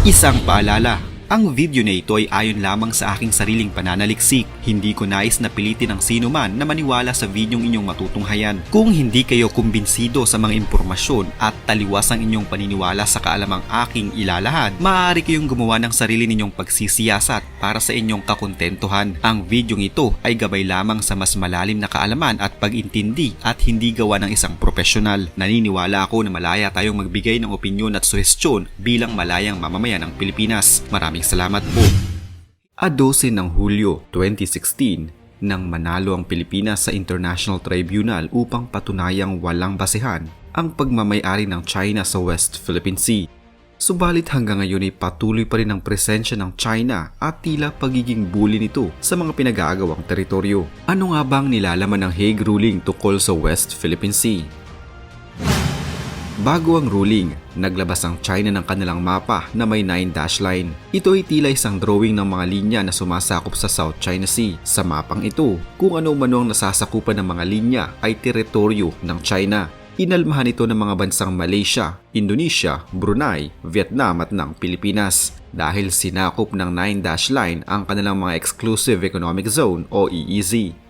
Isang paalala, ang video na ito ay ayon lamang sa aking sariling pananaliksik. Hindi ko nais na pilitin ang sino man na maniwala sa videong inyong matutunghayan. Kung hindi kayo kumbinsido sa mga impormasyon at taliwas ang inyong paniniwala sa kaalamang aking ilalahad, maaari kayong gumawa ng sarili ninyong pagsisiyasat para sa inyong kakontentuhan. Ang videong ito ay gabay lamang sa mas malalim na kaalaman at pag-intindi at hindi gawa ng isang profesional. Naniniwala ako na malaya tayong magbigay ng opinyon at suhestyon bilang malayang mamamayan ng Pilipinas. Maraming salamat po. A 12 ng Hulyo 2016 nang manalo ang Pilipinas sa International Tribunal upang patunayang walang basehan ang pagmamay-ari ng China sa West Philippine Sea. Subalit hanggang ngayon ay patuloy pa rin ang presensya ng China at tila pagiging bully nito sa mga pinag-aagawang teritoryo. Ano nga bang nilalaman ng Hague ruling tungkol sa West Philippine Sea? Bago ang ruling, naglabas ang China ng kanilang mapa na may 9-dash line. Ito ay tila isang drawing ng mga linya na sumasakop sa South China Sea. Sa mapang ito, kung ano man ang nasasakupan ng mga linya ay teritoryo ng China. Inalmahan ito ng mga bansang Malaysia, Indonesia, Brunei, Vietnam at ng Pilipinas dahil sinakop ng 9-dash line ang kanilang mga Exclusive Economic Zone o EEZ.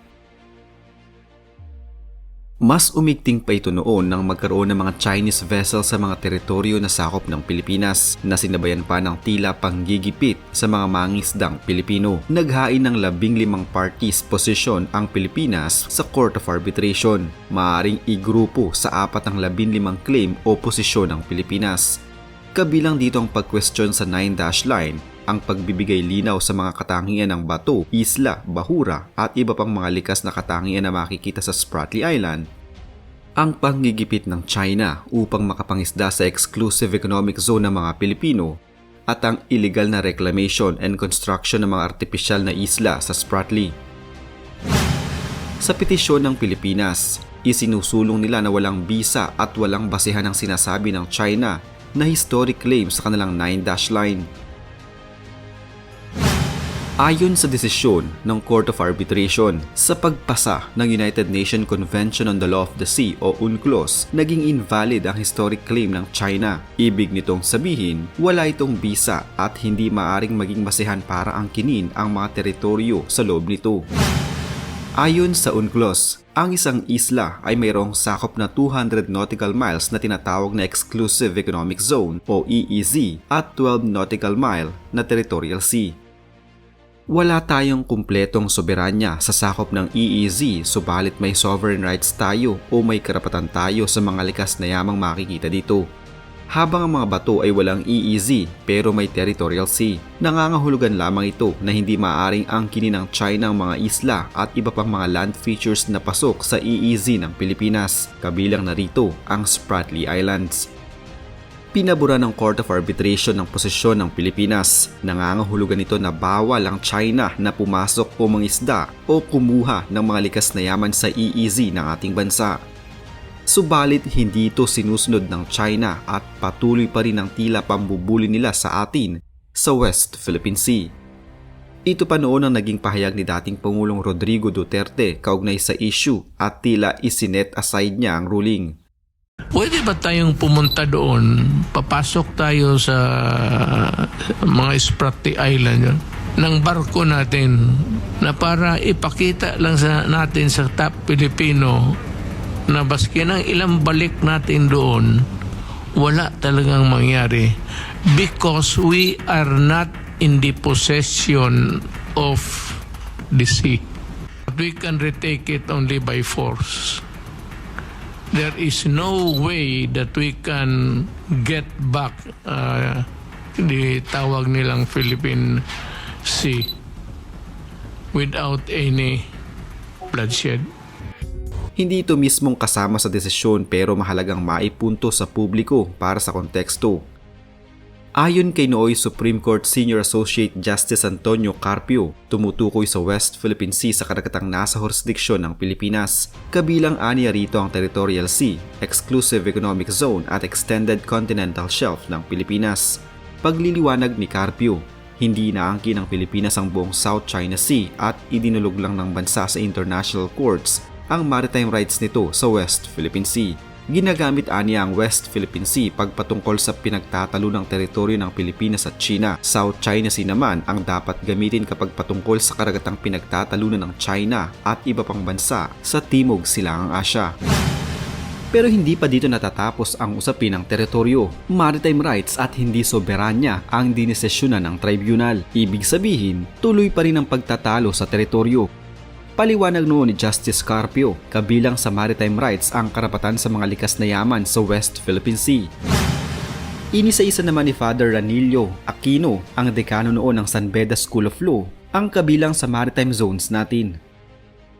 Mas umigting pa ito noon nang magkaroon ng mga Chinese vessels sa mga teritoryo na sakop ng Pilipinas na sinabayan pa ng tila panggigipit sa mga mangingisdang Pilipino. Naghain ng 15 parties posisyon ang Pilipinas sa Court of Arbitration. Maaaring igrupo sa 4 ng 15 claim o posisyon ng Pilipinas. Kabilang dito ang pag-question sa 9-dash line, ang pagbibigay linaw sa mga katangian ng bato, isla, bahura at iba pang mga likas na katangian na makikita sa Spratly Island, ang panggigipit ng China upang makapangisda sa Exclusive Economic Zone ng mga Pilipino at ang illegal na reclamation and construction ng mga artipisyal na isla sa Spratly. Sa petisyon ng Pilipinas, isinusulong nila na walang bisa at walang basehan ang sinasabi ng China na historic claim sa kanilang 9-dash line. Ayon sa desisyon ng Court of Arbitration, sa pagpasa ng United Nations Convention on the Law of the Sea o UNCLOS, naging invalid ang historic claim ng China. Ibig nitong sabihin, wala itong bisa at hindi maaring maging basehan para angkinin ang mga teritoryo sa loob nito. Ayon sa UNCLOS, ang isang isla ay mayroong sakop na 200 nautical miles na tinatawag na Exclusive Economic Zone o EEZ at 12 nautical mile na Territorial Sea. Wala tayong kumpletong soberanya sa sakop ng EEZ, subalit may sovereign rights tayo o may karapatan tayo sa mga likas na yamang makikita dito. Habang ang mga bato ay walang EEZ pero may territorial sea, nangangahulugan lamang ito na hindi maaaring angkinin ng China ang mga isla at iba pang mga land features na pasok sa EEZ ng Pilipinas, kabilang na rito ang Spratly Islands. Pinabura ng Court of Arbitration ng posisyon ng Pilipinas. Nangangahulugan ito na bawal ang China na pumasok o mangisda o kumuha ng mga likas na yaman sa EEZ ng ating bansa. Subalit hindi ito sinusunod ng China at patuloy pa rin ang tila pambubuli nila sa atin sa West Philippine Sea. Ito pa noon ang naging pahayag ni dating Pangulong Rodrigo Duterte kaugnay sa issue at tila isinet aside niya ang ruling. Pwede ba tayong pumunta doon, papasok tayo sa mga Spratly Island yun, ng barko natin na para ipakita lang natin sa top Pilipino na baski ng ilang balik natin doon, wala talagang mangyari because we are not in the possession of the sea. But we can retake it only by force. There is no way that we can get back the tawag nilang Philippine Sea without any bloodshed. Hindi ito mismong kasama sa desisyon pero mahalagang maipunto sa publiko para sa konteksto. Ayon kay nooy Supreme Court Senior Associate Justice Antonio Carpio, tumutukoy sa West Philippine Sea sa karagatang nasa jurisdiksyon ng Pilipinas. Kabilang aniya rito ang Territorial Sea, Exclusive Economic Zone at Extended Continental Shelf ng Pilipinas. Pagliliwanag ni Carpio, hindi inaangkin ng Pilipinas ang buong South China Sea at idinulog lang ng bansa sa international courts ang maritime rights nito sa West Philippine Sea. Ginagamit aniya ang West Philippine Sea pagpatungkol sa pinagtatalo ng teritoryo ng Pilipinas at China. South China Sea naman ang dapat gamitin kapag patungkol sa karagatang pinagtatalunan ng China at iba pang bansa sa Timog Silangang Asya. Pero hindi pa dito natatapos ang usapin ng teritoryo. Maritime rights at hindi soberanya ang dinesisyonan ng tribunal. Ibig sabihin, tuloy pa rin ang pagtatalo sa teritoryo. Paliwanag noon ni Justice Carpio, kabilang sa maritime rights ang karapatan sa mga likas na yaman sa West Philippine Sea. Inisa-isa naman ni Father Ranillo Aquino, ang dekano noon ng San Beda School of Law, ang kabilang sa maritime zones natin.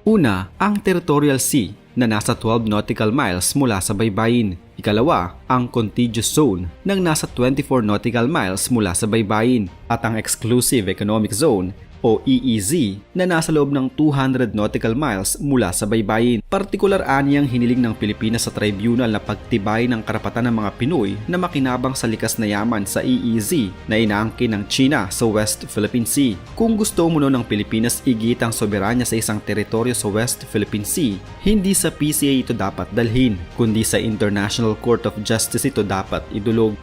Una, ang territorial sea na nasa 12 nautical miles mula sa baybayin. Ikalawa, ang contiguous zone ng nasa 24 nautical miles mula sa baybayin. At ang exclusive economic zone o EEZ na nasa loob ng 200 nautical miles mula sa baybayin. Partikular aniyang hiniling ng Pilipinas sa tribunal na pagtibay ng karapatan ng mga Pinoy na makinabang sa likas na yaman sa EEZ na inaangkin ng China sa West Philippine Sea. Kung gusto mo ng Pilipinas igit ang soberanya sa isang teritoryo sa West Philippine Sea, hindi sa PCA ito dapat dalhin, kundi sa International Court of Justice ito dapat idulog.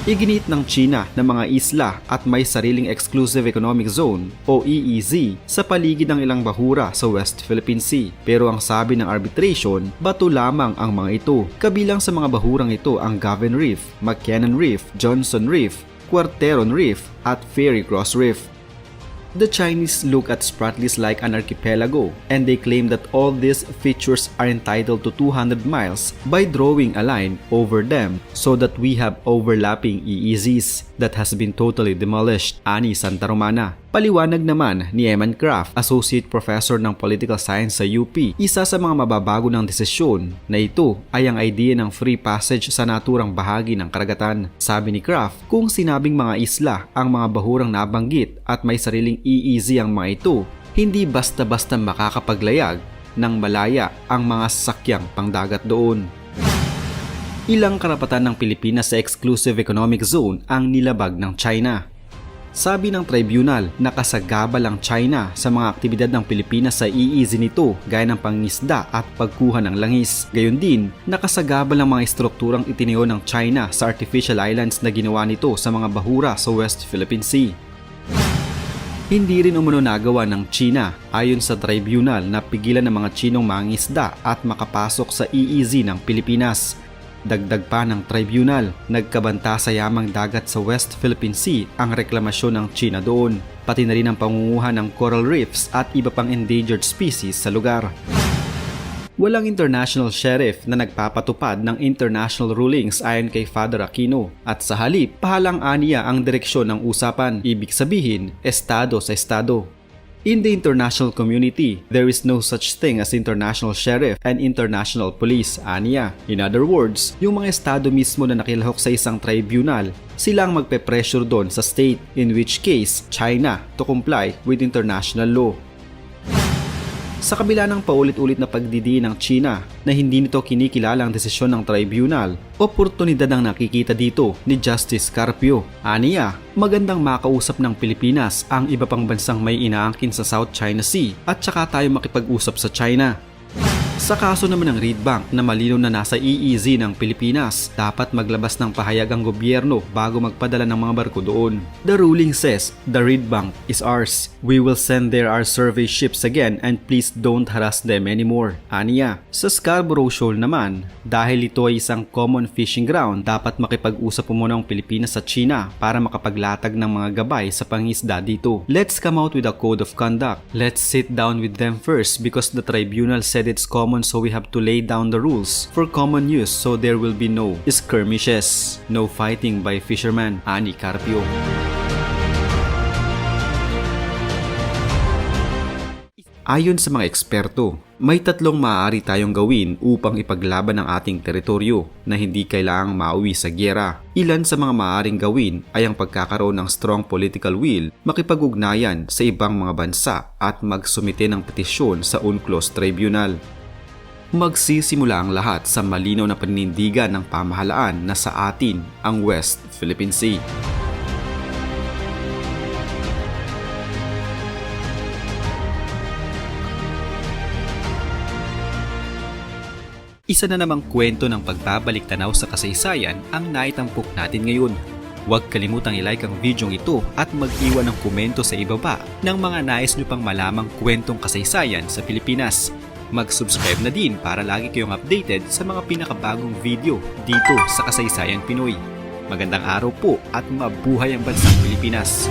Iginit ng China na mga isla at may sariling Exclusive Economic Zone o EEZ sa paligid ng ilang bahura sa West Philippine Sea. Pero ang sabi ng arbitration, bato lamang ang mga ito. Kabilang sa mga bahurang ito ang Govan Reef, McKinnon Reef, Johnson Reef, Cuarteron Reef at Ferry Cross Reef. The Chinese look at Spratlys like an archipelago, and they claim that all these features are entitled to 200 miles by drawing a line over them so that we have overlapping EEZs that has been totally demolished, ani Santa Romana. Paliwanag naman ni Eman Kraft, Associate Professor ng Political Science sa UP, isa sa mga mababago ng desisyon na ito ay ang idea ng free passage sa naturang bahagi ng karagatan. Sabi ni Kraft, kung sinabing mga isla ang mga bahurang nabanggit at may sariling EEZ ang mga ito, hindi basta-basta makakapaglayag ng malaya ang mga sasakyang pangdagat doon. Ilang karapatan ng Pilipinas sa Exclusive Economic Zone ang nilabag ng China. Sabi ng tribunal, nakasagabal ang China sa mga aktibidad ng Pilipinas sa EEZ nito gaya ng pangingisda at pagkuha ng langis. Gayon din, nakasagabal ang mga estrukturang itinayo ng China sa artificial islands na ginawa nito sa mga bahura sa West Philippine Sea. Hindi rin umano nagawa ng China ayon sa tribunal na pigilan ng mga Chinong mangingisda at makapasok sa EEZ ng Pilipinas. Dagdag pa ng tribunal, nagkabanta sa yamang dagat sa West Philippine Sea ang reklamasyon ng China doon, pati na rin ang pangunguha ng coral reefs at iba pang endangered species sa lugar. Walang international sheriff na nagpapatupad ng international rulings ayon kay Father Aquino at sa halip, pahalang aniya ang direksyon ng usapan, ibig sabihin, estado sa estado. In the international community, there is no such thing as international sheriff and international police, aniya. In other words, yung mga estado mismo na nakilahok sa isang tribunal, sila ang magpe-pressure doon sa state, in which case, China, to comply with international law. Sa kabila ng paulit-ulit na pagdidiin ng China na hindi nito kinikilala ang desisyon ng tribunal, oportunidad ang nakikita dito ni Justice Carpio. Aniya, magandang makausap ng Pilipinas ang iba pang bansang may inaangkin sa South China Sea at saka tayo makipag-usap sa China. Sa kaso naman ng Reed Bank na malinaw na nasa EEZ ng Pilipinas, dapat maglabas ng pahayag ang gobyerno bago magpadala ng mga barko doon. The ruling says, the Reed Bank is ours. We will send there our survey ships again and please don't harass them anymore. Aniya, sa Scarborough Shoal naman, dahil ito ay isang common fishing ground, dapat makipag-usap muna ang Pilipinas sa China para makapaglatag ng mga gabay sa pangisda dito. Let's come out with a code of conduct. Let's sit down with them first because the tribunal said it's common, so we have to lay down the rules for common use so there will be no skirmishes, no fighting by fishermen, ani Carpio. Ayon sa mga eksperto, may tatlong maaari tayong gawin upang ipaglaban ang ating teritoryo na hindi kailangang mauwi sa gyera. Ilan sa mga maaaring gawin ay ang pagkakaroon ng strong political will, makipag-ugnayan sa ibang mga bansa at magsumite ng petisyon sa UNCLOS Tribunal. Magsisimula ang lahat sa malinaw na paninindigan ng pamahalaan na sa atin ang West Philippine Sea. Isa na namang kwento ng pagbabalik tanaw sa kasaysayan ang naitampok natin ngayon. Huwag kalimutang i-like ang video ito at mag-iwan ng komento sa ibaba ng mga nais nyo pang malamang kwentong kasaysayan sa Pilipinas. Mag-subscribe na din para lagi kayong updated sa mga pinakabagong video dito sa Kasaysayan Pinoy. Magandang araw po at mabuhay ang bansang Pilipinas!